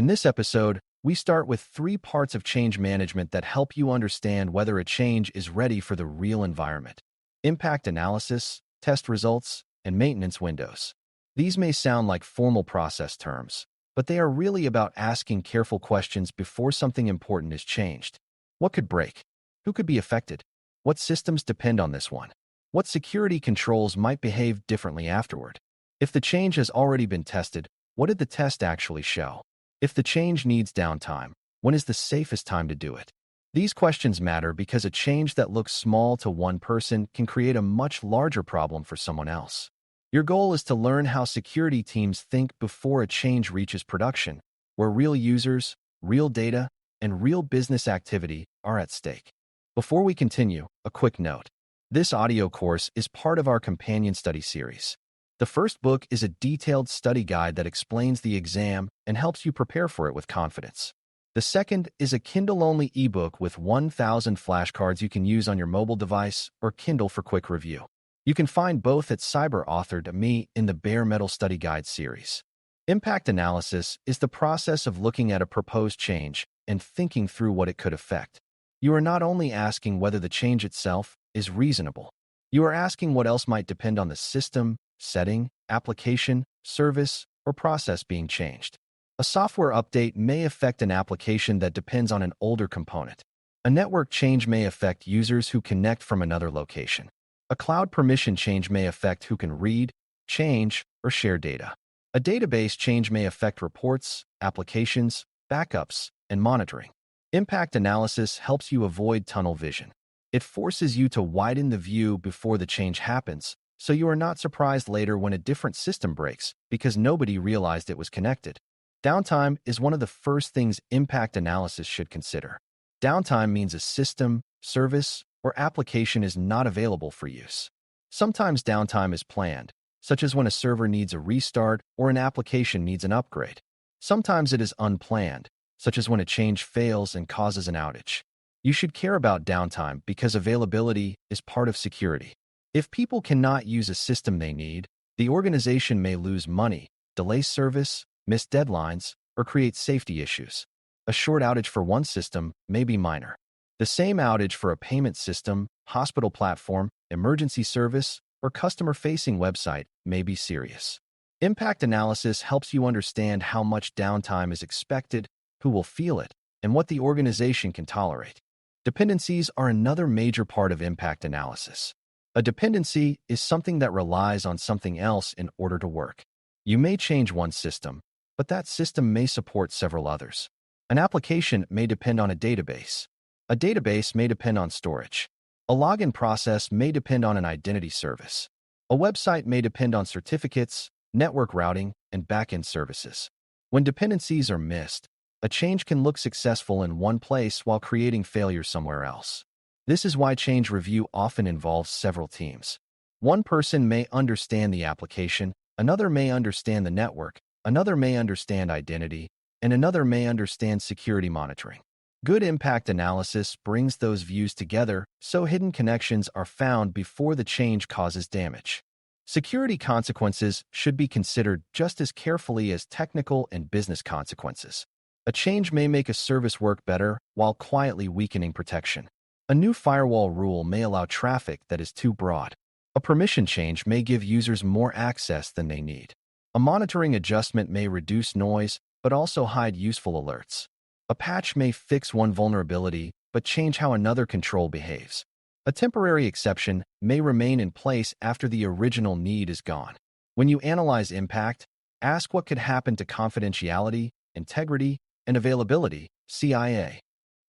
In this episode, we start with 3 parts of change management that help you understand whether a change is ready for the real environment: impact analysis, test results, and maintenance windows. These may sound like formal process terms, but they are really about asking careful questions before something important is changed. What could break? Who could be affected? What systems depend on this one? What security controls might behave differently afterward? If the change has already been tested, what did the test actually show? If the change needs downtime, when is the safest time to do it? These questions matter because a change that looks small to one person can create a much larger problem for someone else. Your goal is to learn how security teams think before a change reaches production, where real users, real data, and real business activity are at stake. Before we continue, a quick note. This audio course is part of our companion study series. The first book is a detailed study guide that explains the exam and helps you prepare for it with confidence. The second is a Kindle-only ebook with 1,000 flashcards you can use on your mobile device or Kindle for quick review. You can find both at Cyber.News in the Bare Metal Study Guide series. Impact analysis is the process of looking at a proposed change and thinking through what it could affect. You are not only asking whether the change itself is reasonable. You are asking what else might depend on the system, setting, application, service, or process being changed. A software update may affect an application that depends on an older component. A network change may affect users who connect from another location. A cloud permission change may affect who can read, change, or share data. A database change may affect reports, applications, backups, and monitoring. Impact analysis helps you avoid tunnel vision. It forces you to widen the view before the change happens, so you are not surprised later when a different system breaks because nobody realized it was connected. Downtime is one of the first things impact analysis should consider. Downtime means a system, service, or application is not available for use. Sometimes downtime is planned, such as when a server needs a restart or an application needs an upgrade. Sometimes it is unplanned, such as when a change fails and causes an outage. You should care about downtime because availability is part of security. If people cannot use a system they need, the organization may lose money, delay service, miss deadlines, or create safety issues. A short outage for one system may be minor. The same outage for a payment system, hospital platform, emergency service, or customer-facing website may be serious. Impact analysis helps you understand how much downtime is expected, who will feel it, and what the organization can tolerate. Dependencies are another major part of impact analysis. A dependency is something that relies on something else in order to work. You may change one system, but that system may support several others. An application may depend on a database. A database may depend on storage. A login process may depend on an identity service. A website may depend on certificates, network routing, and backend services. When dependencies are missed, a change can look successful in one place while creating failure somewhere else. This is why change review often involves several teams. One person may understand the application, another may understand the network, another may understand identity, and another may understand security monitoring. Good impact analysis brings those views together so hidden connections are found before the change causes damage. Security consequences should be considered just as carefully as technical and business consequences. A change may make a service work better while quietly weakening protection. A new firewall rule may allow traffic that is too broad. A permission change may give users more access than they need. A monitoring adjustment may reduce noise but also hide useful alerts. A patch may fix one vulnerability but change how another control behaves. A temporary exception may remain in place after the original need is gone. When you analyze impact, ask what could happen to confidentiality, integrity, and availability, CIA.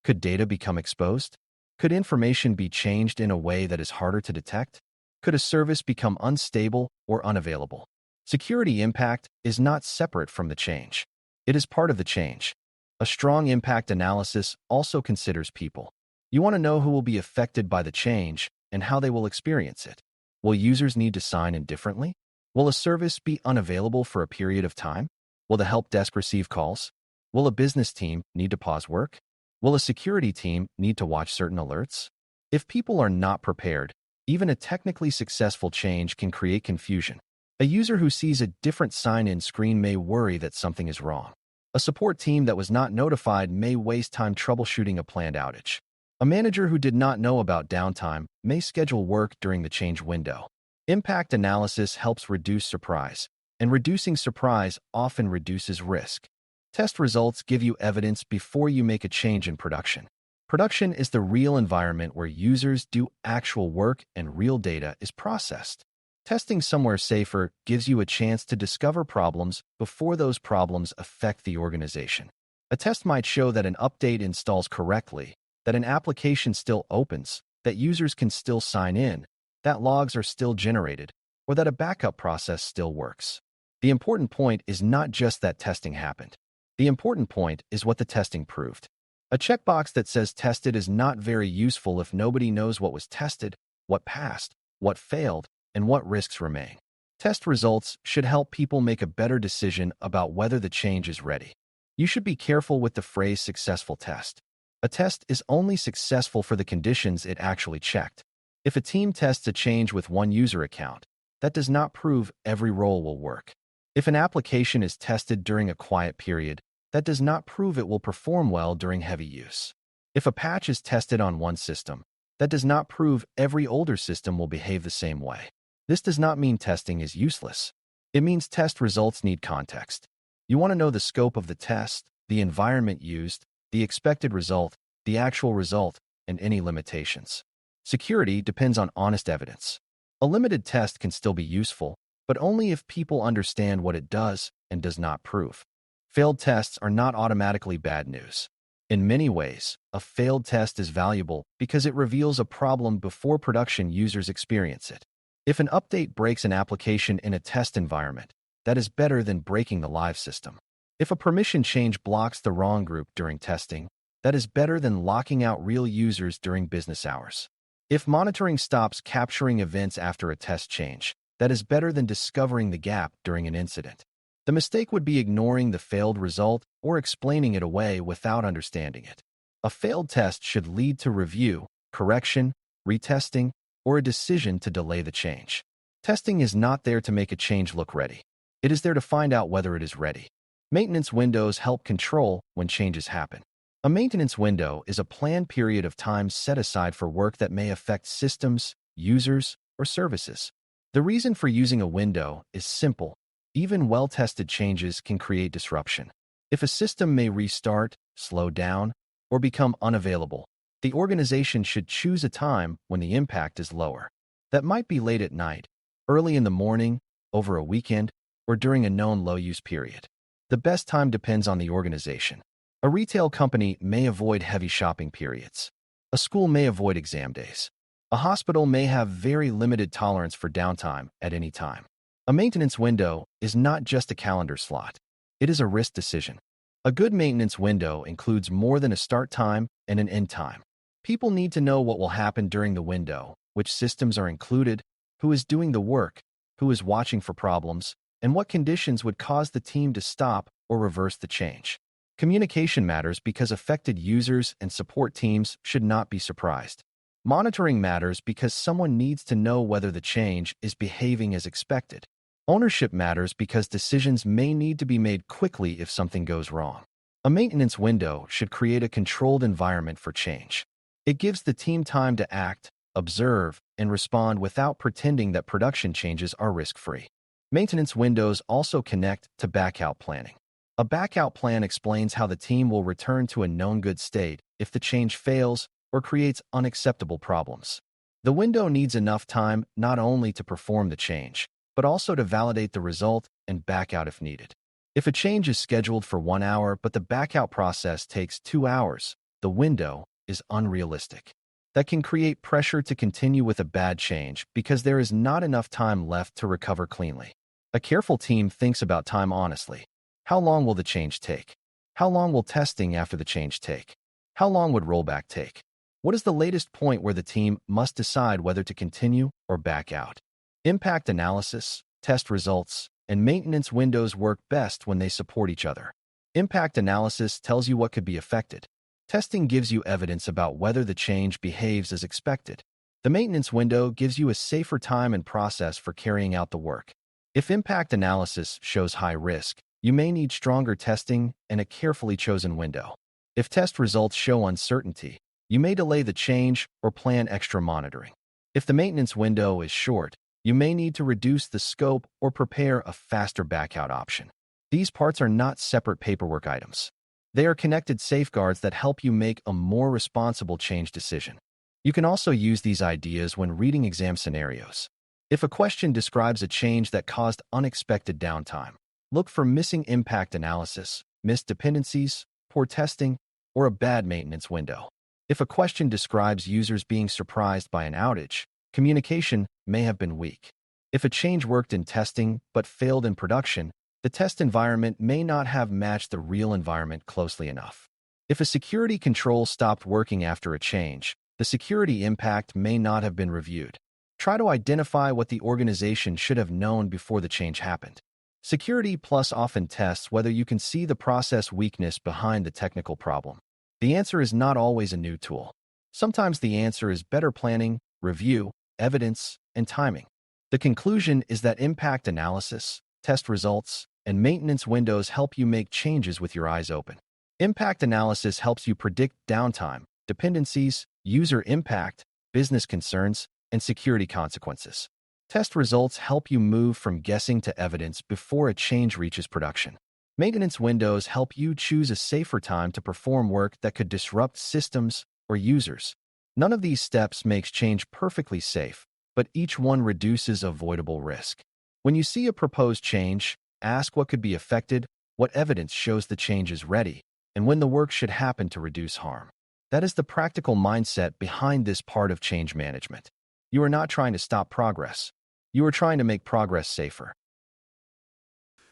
Could data become exposed? Could information be changed in a way that is harder to detect? Could a service become unstable or unavailable? Security impact is not separate from the change. It is part of the change. A strong impact analysis also considers people. You want to know who will be affected by the change and how they will experience it. Will users need to sign in differently? Will a service be unavailable for a period of time? Will the help desk receive calls? Will a business team need to pause work? Will a security team need to watch certain alerts? If people are not prepared, even a technically successful change can create confusion. A user who sees a different sign-in screen may worry that something is wrong. A support team that was not notified may waste time troubleshooting a planned outage. A manager who did not know about downtime may schedule work during the change window. Impact analysis helps reduce surprise, and reducing surprise often reduces risk. Test results give you evidence before you make a change in production. Production is the real environment where users do actual work and real data is processed. Testing somewhere safer gives you a chance to discover problems before those problems affect the organization. A test might show that an update installs correctly, that an application still opens, that users can still sign in, that logs are still generated, or that a backup process still works. The important point is not just that testing happened. The important point is what the testing proved. A checkbox that says tested is not very useful if nobody knows what was tested, what passed, what failed, and what risks remain. Test results should help people make a better decision about whether the change is ready. You should be careful with the phrase successful test. A test is only successful for the conditions it actually checked. If a team tests a change with one user account, that does not prove every role will work. If an application is tested during a quiet period, that does not prove it will perform well during heavy use. If a patch is tested on one system, that does not prove every older system will behave the same way. This does not mean testing is useless. It means test results need context. You want to know the scope of the test, the environment used, the expected result, the actual result, and any limitations. Security depends on honest evidence. A limited test can still be useful, but only if people understand what it does and does not prove. Failed tests are not automatically bad news. In many ways, a failed test is valuable because it reveals a problem before production users experience it. If an update breaks an application in a test environment, that is better than breaking the live system. If a permission change blocks the wrong group during testing, that is better than locking out real users during business hours. If monitoring stops capturing events after a test change, that is better than discovering the gap during an incident. The mistake would be ignoring the failed result or explaining it away without understanding it. A failed test should lead to review, correction, retesting, or a decision to delay the change. Testing is not there to make a change look ready. It is there to find out whether it is ready. Maintenance windows help control when changes happen. A maintenance window is a planned period of time set aside for work that may affect systems, users, or services. The reason for using a window is simple. Even well-tested changes can create disruption. If a system may restart, slow down, or become unavailable, the organization should choose a time when the impact is lower. That might be late at night, early in the morning, over a weekend, or during a known low-use period. The best time depends on the organization. A retail company may avoid heavy shopping periods. A school may avoid exam days. A hospital may have very limited tolerance for downtime at any time. A maintenance window is not just a calendar slot. It is a risk decision. A good maintenance window includes more than a start time and an end time. People need to know what will happen during the window, which systems are included, who is doing the work, who is watching for problems, and what conditions would cause the team to stop or reverse the change. Communication matters because affected users and support teams should not be surprised. Monitoring matters because someone needs to know whether the change is behaving as expected. Ownership matters because decisions may need to be made quickly if something goes wrong. A maintenance window should create a controlled environment for change. It gives the team time to act, observe, and respond without pretending that production changes are risk-free. Maintenance windows also connect to backout planning. A backout plan explains how the team will return to a known good state if the change fails or creates unacceptable problems. The window needs enough time not only to perform the change, but also to validate the result and back out if needed. If a change is scheduled for 1 hour but the backout process takes 2 hours, the window is unrealistic. That can create pressure to continue with a bad change because there is not enough time left to recover cleanly. A careful team thinks about time honestly. How long will the change take? How long will testing after the change take? How long would rollback take? What is the latest point where the team must decide whether to continue or back out? Impact analysis, test results, and maintenance windows work best when they support each other. Impact analysis tells you what could be affected. Testing gives you evidence about whether the change behaves as expected. The maintenance window gives you a safer time and process for carrying out the work. If impact analysis shows high risk, You may need stronger testing and a carefully chosen window. If test results show uncertainty, you may delay the change or plan extra monitoring. If the maintenance window is short, you may need to reduce the scope or prepare a faster backout option. These parts are not separate paperwork items. They are connected safeguards that help you make a more responsible change decision. You can also use these ideas when reading exam scenarios. If a question describes a change that caused unexpected downtime, look for missing impact analysis, missed dependencies, poor testing, or a bad maintenance window. If a question describes users being surprised by an outage, communication may have been weak. If a change worked in testing but failed in production, the test environment may not have matched the real environment closely enough. If a security control stopped working after a change, the security impact may not have been reviewed. Try to identify what the organization should have known before the change happened. Security Plus often tests whether you can see the process weakness behind the technical problem. The answer is not always a new tool. Sometimes the answer is better planning, review, evidence, and timing. The conclusion is that impact analysis, test results, and maintenance windows help you make changes with your eyes open. Impact analysis helps you predict downtime, dependencies, user impact, business concerns, and security consequences. Test results help you move from guessing to evidence before a change reaches production. Maintenance windows help you choose a safer time to perform work that could disrupt systems or users. None of these steps makes change perfectly safe, but each one reduces avoidable risk. When you see a proposed change, ask what could be affected, what evidence shows the change is ready, and when the work should happen to reduce harm. That is the practical mindset behind this part of change management. You are not trying to stop progress. You are trying to make progress safer.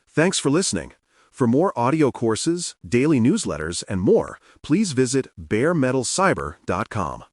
Thanks for listening. For more audio courses, daily newsletters, and more, please visit DailyCyber.News.